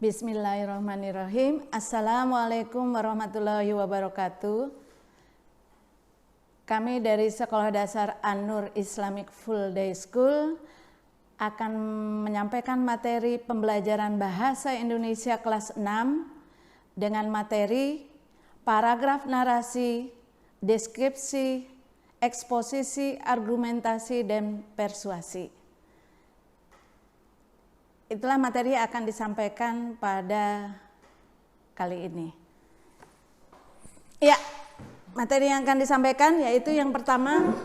Bismillahirrahmanirrahim. Assalamualaikum warahmatullahi wabarakatuh. Kami dari Sekolah Dasar An-Nur Islamic Full Day School akan menyampaikan materi pembelajaran Bahasa Indonesia kelas 6 dengan materi paragraf narasi, deskripsi, eksposisi, argumentasi, dan persuasi. Itulah materi yang akan disampaikan pada kali ini. Ya, materi yang akan disampaikan yaitu yang pertama,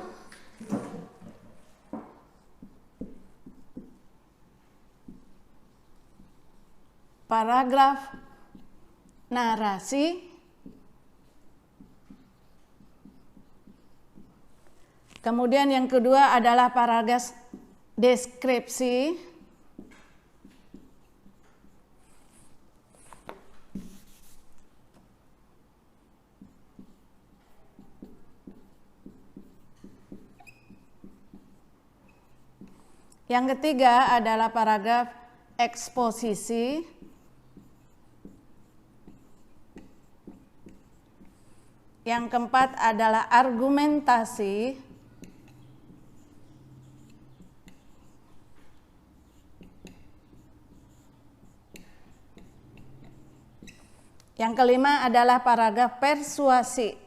paragraf narasi, kemudian yang kedua adalah paragraf deskripsi, yang ketiga adalah paragraf eksposisi, yang keempat adalah argumentasi, yang kelima adalah paragraf persuasi.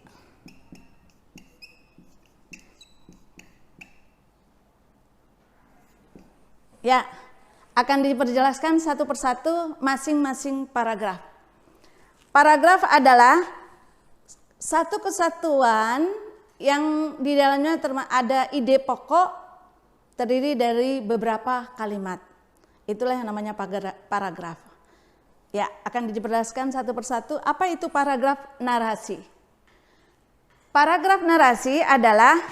Ya, akan diperjelaskan satu persatu masing-masing paragraf. Paragraf adalah satu kesatuan yang di dalamnya ada ide pokok terdiri dari beberapa kalimat. Itulah yang namanya paragraf. Ya, akan dijelaskan satu persatu apa itu paragraf narasi. Paragraf narasi adalah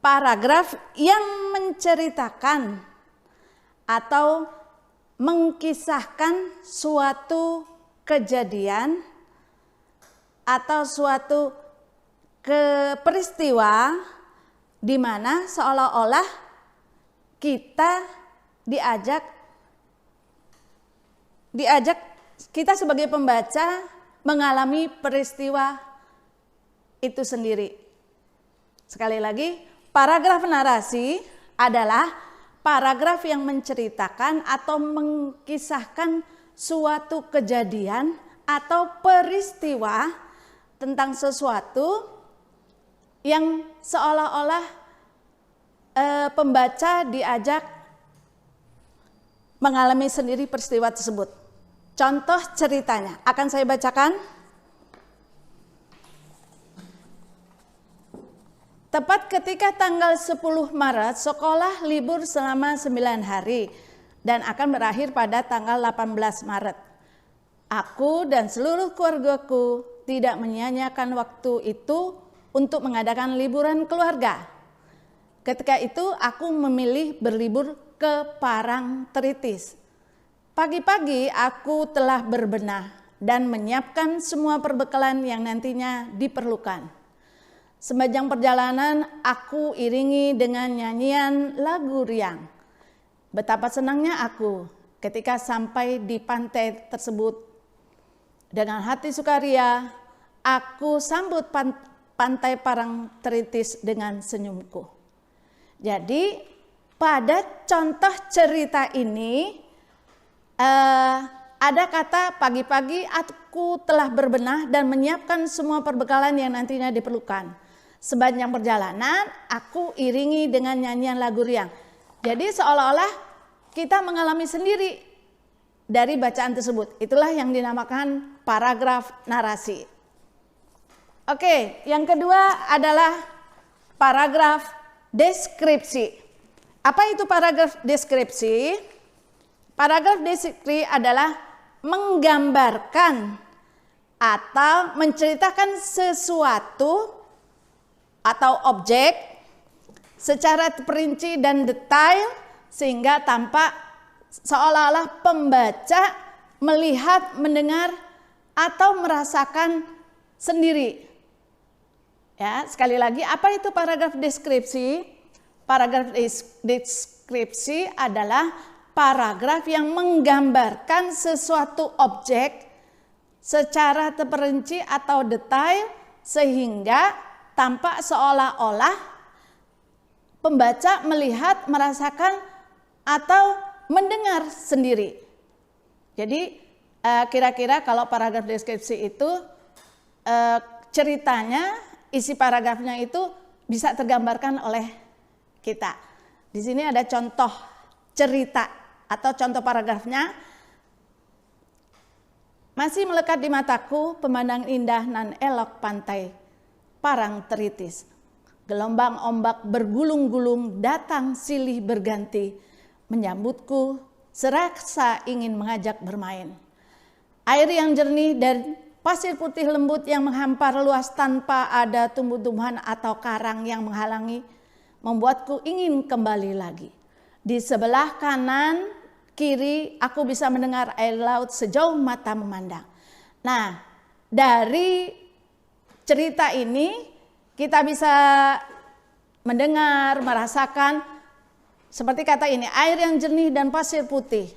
paragraf yang menceritakan atau mengkisahkan suatu kejadian atau suatu peristiwa di mana seolah-olah kita diajak kita sebagai pembaca mengalami peristiwa itu sendiri. Sekali lagi, paragraf narasi adalah paragraf yang menceritakan atau mengkisahkan suatu kejadian atau peristiwa tentang sesuatu yang seolah-olah pembaca diajak mengalami sendiri peristiwa tersebut. Contoh ceritanya akan saya bacakan. Tepat ketika tanggal 10 Maret, sekolah libur selama 9 hari dan akan berakhir pada tanggal 18 Maret. Aku dan seluruh keluargaku tidak menyia-nyiakan waktu itu untuk mengadakan liburan keluarga. Ketika itu aku memilih berlibur ke Parangtritis. Pagi-pagi aku telah berbenah dan menyiapkan semua perbekalan yang nantinya diperlukan. Sepanjang perjalanan aku iringi dengan nyanyian lagu riang. Betapa senangnya aku ketika sampai di pantai tersebut. Dengan hati sukaria, aku sambut pantai Parangtritis dengan senyumku. Jadi pada contoh cerita ini ada kata pagi-pagi aku telah berbenah dan menyiapkan semua perbekalan yang nantinya diperlukan. Sepanjang perjalanan aku iringi dengan nyanyian lagu riang. Jadi seolah-olah kita mengalami sendiri dari bacaan tersebut. Itulah yang dinamakan paragraf narasi. Oke, yang kedua adalah paragraf deskripsi. Apa itu paragraf deskripsi? Paragraf deskripsi adalah menggambarkan atau menceritakan sesuatu atau objek secara perinci dan detail sehingga tampak seolah-olah pembaca melihat, mendengar atau merasakan sendiri. Ya, sekali lagi, apa itu paragraf deskripsi? Paragraf deskripsi adalah paragraf yang menggambarkan sesuatu objek secara terperinci atau detail sehingga tampak seolah-olah pembaca melihat, merasakan, atau mendengar sendiri. Jadi kira-kira kalau paragraf deskripsi itu ceritanya, isi paragrafnya itu bisa tergambarkan oleh kita. Di sini ada contoh cerita atau contoh paragrafnya. Masih melekat di mataku pemandangan indah nan elok pantai Parangtritis. Gelombang ombak bergulung-gulung datang silih berganti, menyambutku serasa ingin mengajak bermain. Air yang jernih dan pasir putih lembut yang menghampar luas tanpa ada tumbuh-tumbuhan atau karang yang menghalangi, membuatku ingin kembali lagi. Di sebelah kanan kiri aku bisa mendengar air laut sejauh mata memandang. Nah, dari cerita ini kita bisa mendengar, merasakan seperti kata ini, air yang jernih dan pasir putih,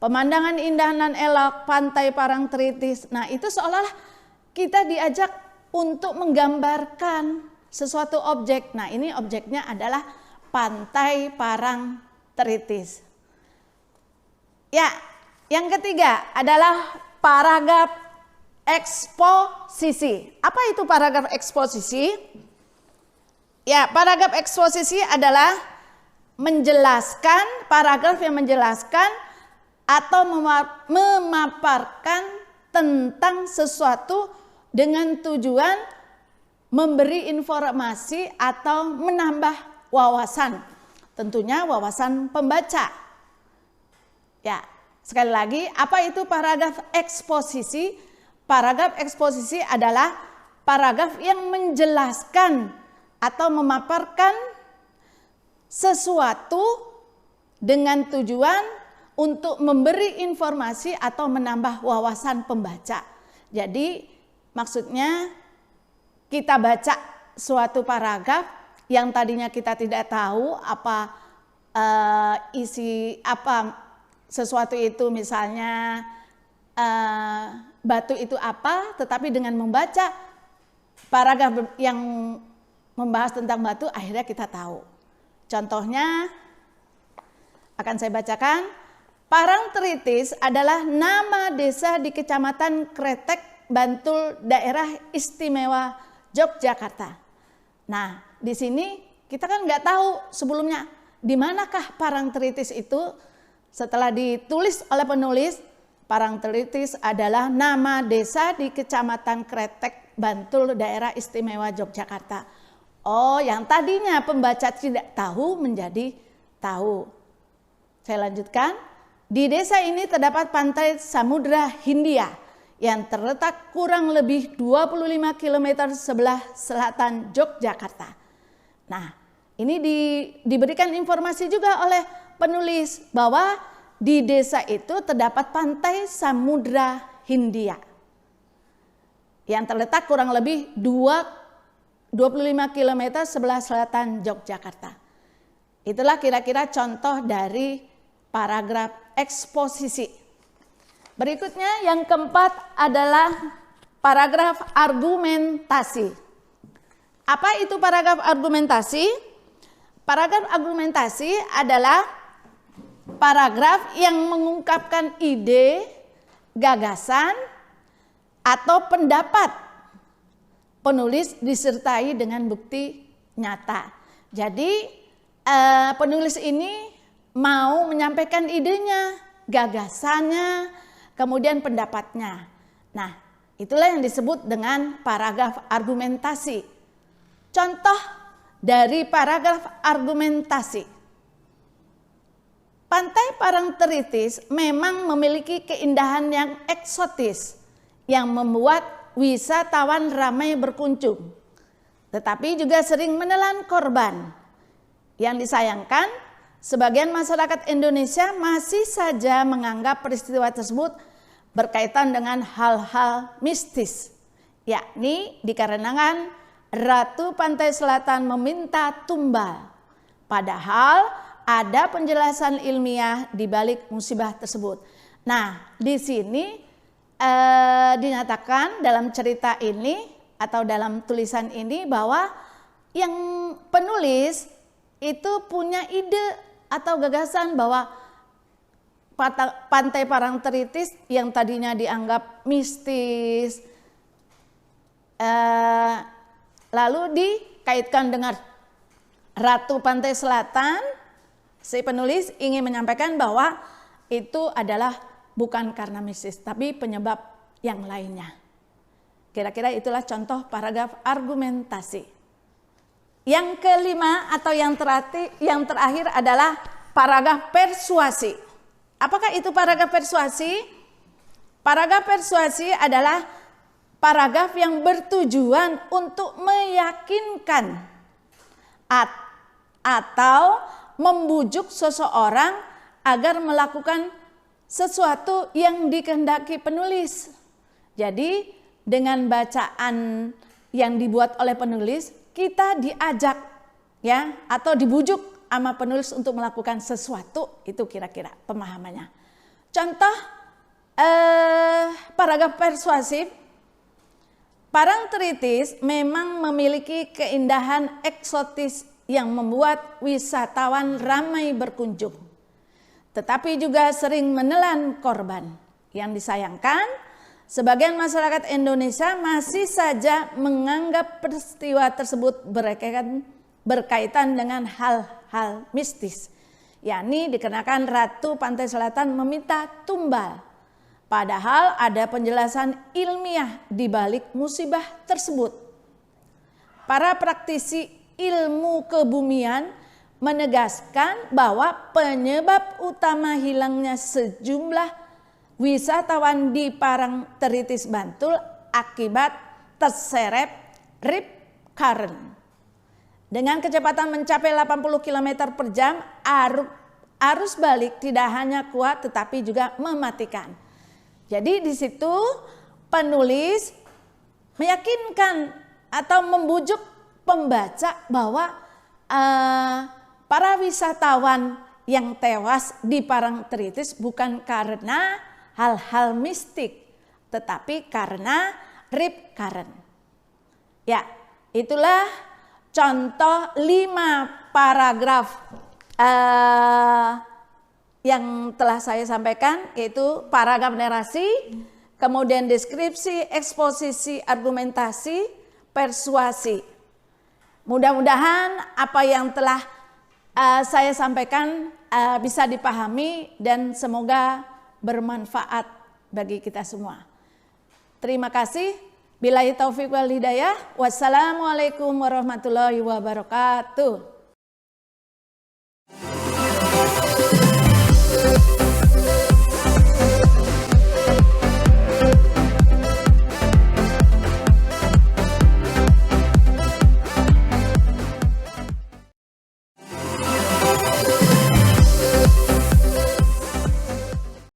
pemandangan indah nan elok pantai Parangtritis. Nah, itu seolah kita diajak untuk menggambarkan sesuatu objek. Nah, ini objeknya adalah pantai Parangtritis. Ya, yang ketiga adalah paragraf eksposisi. Apa itu paragraf eksposisi? Ya, paragraf eksposisi adalah menjelaskan, paragraf yang menjelaskan atau memaparkan tentang sesuatu dengan tujuan memberi informasi atau menambah wawasan. Tentunya wawasan pembaca. Ya, sekali lagi, apa itu paragraf eksposisi? Paragraf eksposisi adalah paragraf yang menjelaskan atau memaparkan sesuatu dengan tujuan untuk memberi informasi atau menambah wawasan pembaca. Jadi, maksudnya kita baca suatu paragraf yang tadinya kita tidak tahu apa isi apa sesuatu itu, misalnya batu itu apa, tetapi dengan membaca paragraf yang membahas tentang batu akhirnya kita tahu. Contohnya akan saya bacakan. Parangtritis adalah nama desa di Kecamatan Kretek, Bantul, Daerah Istimewa Yogyakarta. Nah, di sini kita kan nggak tahu sebelumnya di manakah Parangtritis itu. Setelah ditulis oleh penulis, Parangtritis adalah nama desa di Kecamatan Kretek, Bantul, Daerah Istimewa Yogyakarta. Oh, yang tadinya pembaca tidak tahu menjadi tahu. Saya lanjutkan. Di desa ini terdapat pantai Samudra Hindia yang terletak kurang lebih 25 km sebelah selatan Yogyakarta. Nah, ini diberikan informasi juga oleh penulis bahwa di desa itu terdapat pantai Samudra Hindia yang terletak kurang lebih 25 km sebelah selatan Yogyakarta. Itulah kira-kira contoh dari paragraf eksposisi. Berikutnya yang keempat adalah paragraf argumentasi. Apa itu paragraf argumentasi? Paragraf argumentasi adalah paragraf yang mengungkapkan ide, gagasan, atau pendapat penulis disertai dengan bukti nyata. Jadi penulis ini mau menyampaikan idenya, gagasannya, kemudian pendapatnya. Nah, itulah yang disebut dengan paragraf argumentasi. Contoh dari paragraf argumentasi. Pantai Parangtritis memang memiliki keindahan yang eksotis yang membuat wisatawan ramai berkunjung, tetapi juga sering menelan korban. Yang disayangkan, sebagian masyarakat Indonesia masih saja menganggap peristiwa tersebut berkaitan dengan hal-hal mistis, yakni dikarenakan Ratu Pantai Selatan meminta tumbal. Padahal ada penjelasan ilmiah di balik musibah tersebut. Nah, di sini dinyatakan dalam cerita ini atau dalam tulisan ini bahwa yang penulis itu punya ide atau gagasan bahwa Pantai Parangtritis yang tadinya dianggap mistis, lalu dikaitkan dengan Ratu Pantai Selatan. Si penulis ingin menyampaikan bahwa itu adalah bukan karena mistis, tapi penyebab yang lainnya. Kira-kira itulah contoh paragraf argumentasi. Yang kelima atau yang terakhir adalah paragraf persuasi. Apakah itu paragraf persuasi? Paragraf persuasi adalah paragraf yang bertujuan untuk meyakinkan atau membujuk seseorang agar melakukan sesuatu yang dikehendaki penulis. Jadi dengan bacaan yang dibuat oleh penulis, kita diajak ya atau dibujuk sama penulis untuk melakukan sesuatu, itu kira-kira pemahamannya. Contoh paragraf persuasif, Parangtritis memang memiliki keindahan eksotis yang membuat wisatawan ramai berkunjung, tetapi juga sering menelan korban. Yang disayangkan, sebagian masyarakat Indonesia masih saja menganggap peristiwa tersebut berkaitan dengan hal-hal mistis, yakni dikarenakan Ratu Pantai Selatan meminta tumbal. Padahal ada penjelasan ilmiah di balik musibah tersebut. Para praktisi ilmu kebumian menegaskan bahwa penyebab utama hilangnya sejumlah wisatawan di Parangtritis Bantul akibat terseret rip current. Dengan kecepatan mencapai 80 km per jam, arus balik tidak hanya kuat tetapi juga mematikan. Jadi di situ penulis meyakinkan atau membujuk pembaca bahwa para wisatawan yang tewas di Parangtritis bukan karena hal-hal mistik, tetapi karena rip current. Ya, itulah contoh 5 paragraf yang telah saya sampaikan, yaitu paragraf narasi, kemudian deskripsi, eksposisi, argumentasi, persuasi. Mudah-mudahan apa yang telah saya sampaikan bisa dipahami dan semoga bermanfaat bagi kita semua. Terima kasih. Billahi taufiq wal hidayah. Wassalamualaikum warahmatullahi wabarakatuh.